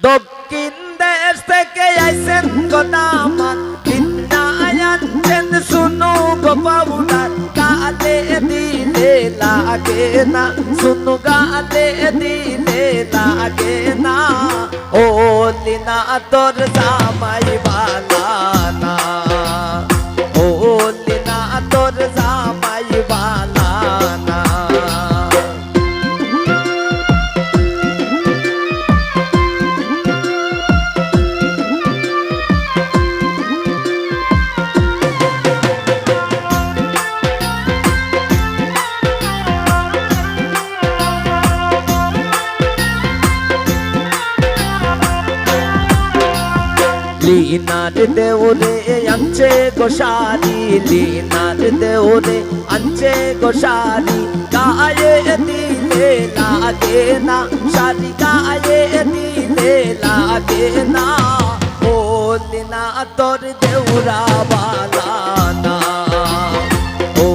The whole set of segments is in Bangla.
দক্ষিণ দেশ থেকে আইসেন গোদামান বিনায়ান শুনো গো পাউডার গালে দিলে লাগে না শুনো গালে দিলে লাগে না ও লিনা তোর জামাই বালানা ও লিনা তোর জামাই বালানা লিনার দেওরে আনছে গোসারি লিনার দেওরে আনছে গোসারি গায়ে দিলে লাগে না শাড়ি গায়ে দিলে লাগে না ও লিনা তোর দেউরা বালানা ও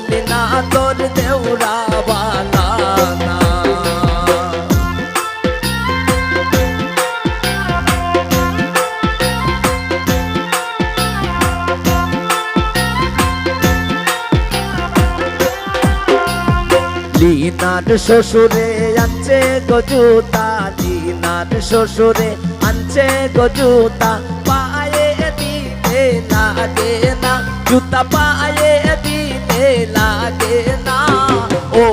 লিনা তোর দেউরা বালানা লিনার শ্বশুরে আনছে গজুতা লিনার শ্বশুরে আনছে গজুতা পায়ে দিলে লাগে না জুতা পায়ে দিলে লাগে না ও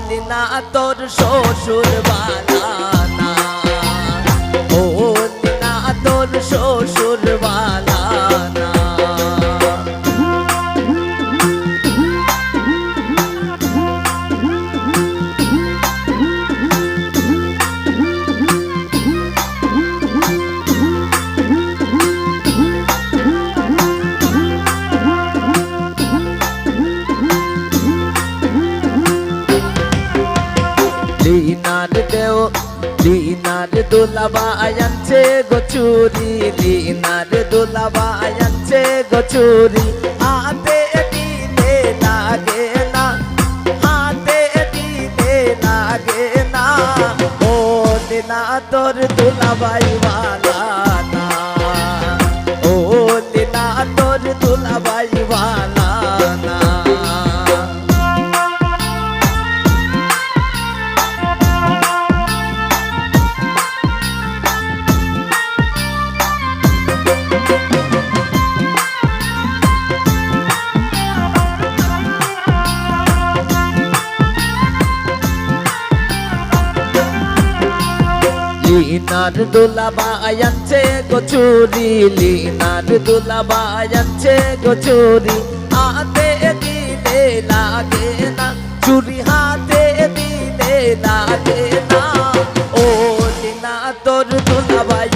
লিনা তোর শ্বশুর বালানা ও লিনা তোর শ্বশুর বালানা লিনার দুলাবা আনছে গচুরি লিনার দুলাবা আনছে গচুরি হাতে দিলে লাগে না হাতে দিলে লাগে না ও লিনা তোর দুলাবাই বালানা ও লিনা তোর দুলাবাই বালানা লিনার দুলাবা আনছে গচুরি লিনার দুলাবা আনছে গচুরি হাতে দিলে লাগে না চুরি হাতে দিলে লাগে না ও লিনা তোর দুলাবাই